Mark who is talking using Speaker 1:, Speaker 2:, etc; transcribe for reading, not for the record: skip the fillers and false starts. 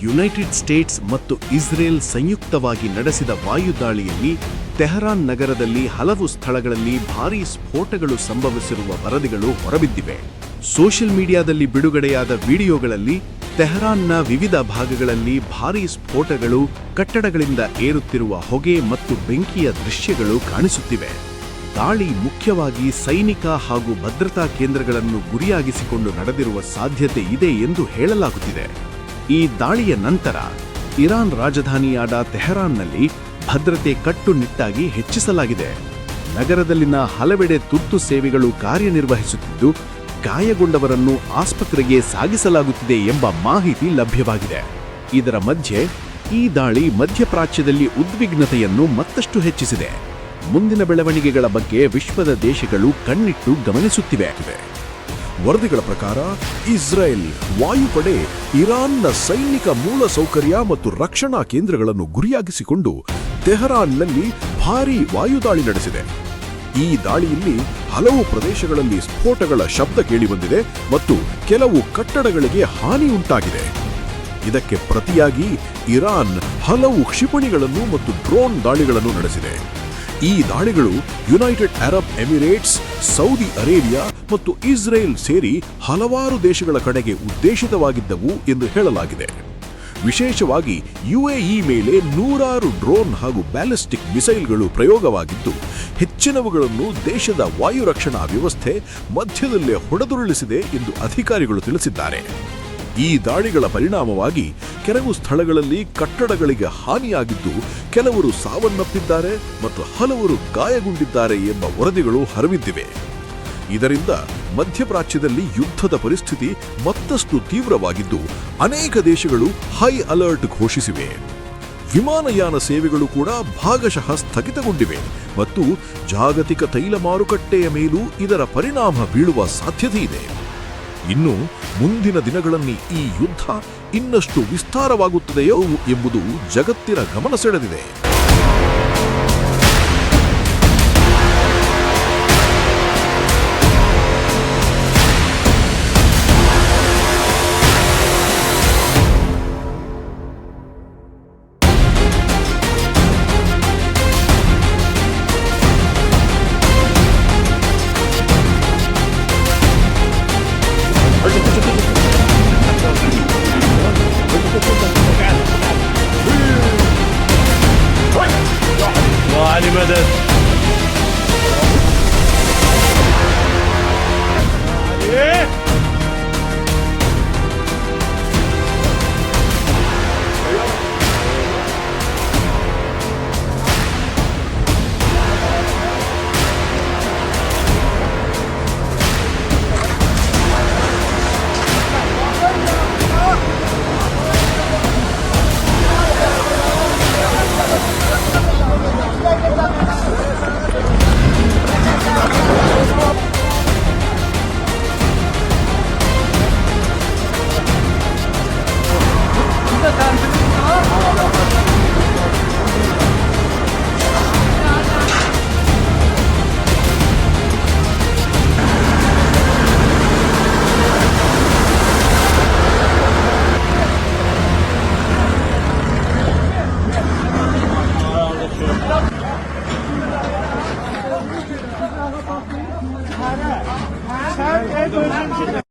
Speaker 1: United States ಮತ್ತು Israel ಸಂಯುಕ್ತವಾಗಿ ನಡೆಸಿದ ವಾಯುದಾಳಿಯಲ್ಲಿ Tehran ನಗರದಲ್ಲಿ ಹಲವು ಸ್ಥಳಗಳಲ್ಲಿ ಭಾರೀ ಸ್ಫೋಟಗಳು ಸಂಭವಿಸಿರುವ ವರದಿಗಳು ಹೊರಬಿದ್ದಿವೆ. ಸೋಷಿಯಲ್ ಮೀಡಿಯಾದಲ್ಲಿ ಬಿಡುಗಡೆಯಾದ ವಿಡಿಯೋಗಳಲ್ಲಿ ತೆಹರಾನ್ನ ವಿವಿಧ ಭಾಗಗಳಲ್ಲಿ ಭಾರೀ ಸ್ಫೋಟಗಳು, ಕಟ್ಟಡಗಳಿಂದ ಏರುತ್ತಿರುವ ಹೊಗೆ ಮತ್ತು ಬೆಂಕಿಯ ದೃಶ್ಯಗಳು ಕಾಣಿಸುತ್ತಿವೆ. ದಾಳಿ ಮುಖ್ಯವಾಗಿ ಸೈನಿಕ ಹಾಗೂ ಭದ್ರತಾ ಕೇಂದ್ರಗಳನ್ನು ಗುರಿಯಾಗಿಸಿಕೊಂಡು ನಡೆದಿರುವ ಸಾಧ್ಯತೆ ಇದೆ ಎಂದು ಹೇಳಲಾಗುತ್ತಿದೆ. ಈ ದಾಳಿಯ ನಂತರ ಇರಾನ್ ರಾಜಧಾನಿಯಾದ ತೆಹರಾನ್ನಲ್ಲಿ ಭದ್ರತೆ ಕಟ್ಟುನಿಟ್ಟಾಗಿ ಹೆಚ್ಚಿಸಲಾಗಿದೆ. ನಗರದಲ್ಲಿನ ಹಲವೆಡೆ ತುರ್ತು ಸೇವೆಗಳು ಕಾರ್ಯನಿರ್ವಹಿಸುತ್ತಿದ್ದು, ಗಾಯಗೊಂಡವರನ್ನು ಆಸ್ಪತ್ರೆಗೆ ಸಾಗಿಸಲಾಗುತ್ತಿದೆ ಎಂಬ ಮಾಹಿತಿ ಲಭ್ಯವಾಗಿದೆ. ಇದರ ಮಧ್ಯೆ ಈ ದಾಳಿ ಮಧ್ಯಪ್ರಾಚ್ಯದಲ್ಲಿ ಉದ್ವಿಗ್ನತೆಯನ್ನು ಮತ್ತಷ್ಟು ಹೆಚ್ಚಿಸಿದೆ. ಮುಂದಿನ ಬೆಳವಣಿಗೆಗಳ ಬಗ್ಗೆ ವಿಶ್ವದ ದೇಶಗಳು ಕಣ್ಣಿಟ್ಟು ಗಮನಿಸುತ್ತಿವೆ.
Speaker 2: ವರದಿಗಳ ಪ್ರಕಾರ ಇಸ್ರೇಲ್ ವಾಯುಪಡೆ ಇರಾನ್ನ ಸೈನಿಕ ಮೂಲಸೌಕರ್ಯ ಮತ್ತು ರಕ್ಷಣಾ ಕೇಂದ್ರಗಳನ್ನು ಗುರಿಯಾಗಿಸಿಕೊಂಡು ತೆಹರಾನ್ನಲ್ಲಿ ಭಾರೀ ವಾಯುದಾಳಿ ನಡೆಸಿದೆ. ಈ ದಾಳಿಯಲ್ಲಿ ಹಲವು ಪ್ರದೇಶಗಳಲ್ಲಿ ಸ್ಫೋಟಗಳ ಶಬ್ದ ಕೇಳಿಬಂದಿದೆ ಮತ್ತು ಕೆಲವು ಕಟ್ಟಡಗಳಿಗೆ ಹಾನಿ ಉಂಟಾಗಿದೆ. ಇದಕ್ಕೆ ಪ್ರತಿಯಾಗಿ ಇರಾನ್ ಹಲವು ಕ್ಷಿಪಣಿಗಳನ್ನು ಮತ್ತು ಡ್ರೋನ್ ದಾಳಿಗಳನ್ನು ನಡೆಸಿದೆ. ಈ ದಾಳಿಗಳು United Arab Emirates, Saudi Arabia ಮತ್ತು ಇಸ್ರೇಲ್ ಸೇರಿ ಹಲವಾರು ದೇಶಗಳ ಕಡೆಗೆ ಉದ್ದೇಶಿತವಾಗಿದ್ದವು ಎಂದು ಹೇಳಲಾಗಿದೆ. ವಿಶೇಷವಾಗಿ ಯುಎಇ ಮೇಲೆ ನೂರಾರು ಡ್ರೋನ್ ಹಾಗೂ ಬ್ಯಾಲಿಸ್ಟಿಕ್ ಮಿಸೈಲ್ಗಳು ಪ್ರಯೋಗವಾಗಿದ್ದು, ಹೆಚ್ಚಿನವುಗಳನ್ನು ದೇಶದ ವಾಯು ರಕ್ಷಣಾ ವ್ಯವಸ್ಥೆ ಮಧ್ಯದಲ್ಲೇ ಹೊಡೆದುರುಳಿಸಿದೆ ಎಂದು ಅಧಿಕಾರಿಗಳು ತಿಳಿಸಿದ್ದಾರೆ. ಈ ದಾಳಿಗಳ ಪರಿಣಾಮವಾಗಿ ಕೆಲವು ಸ್ಥಳಗಳಲ್ಲಿ ಕಟ್ಟಡಗಳಿಗೆ ಹಾನಿಯಾಗಿದ್ದು, ಕೆಲವರು ಸಾವನ್ನಪ್ಪಿದ್ದಾರೆ ಮತ್ತು ಹಲವರು ಗಾಯಗೊಂಡಿದ್ದಾರೆ ಎಂಬ ವರದಿಗಳು ಹೊರಬಿದ್ದಿವೆ. ಇದರಿಂದ ಮಧ್ಯಪ್ರಾಚ್ಯದಲ್ಲಿ ಯುದ್ಧದ ಪರಿಸ್ಥಿತಿ ಮತ್ತಷ್ಟು ತೀವ್ರವಾಗಿದ್ದು, ಅನೇಕ ದೇಶಗಳು ಹೈ ಅಲರ್ಟ್ ಘೋಷಿಸಿವೆ. ವಿಮಾನಯಾನ ಸೇವೆಗಳು ಕೂಡ ಭಾಗಶಃ ಸ್ಥಗಿತಗೊಂಡಿವೆ ಮತ್ತು ಜಾಗತಿಕ ತೈಲ ಮಾರುಕಟ್ಟೆಯ ಮೇಲೂ ಇದರ ಪರಿಣಾಮ ಬೀಳುವ ಸಾಧ್ಯತೆ ಇದೆ. ಇನ್ನು ಮುಂದಿನ ದಿನಗಳಲ್ಲಿ ಈ ಯುದ್ಧ ಇನ್ನಷ್ಟು ವಿಸ್ತಾರವಾಗುತ್ತದೆಯೋ ಎಂಬುದು ಜಗತ್ತಿನ ಗಮನ ಸೆಳೆದಿದೆ.
Speaker 3: مدد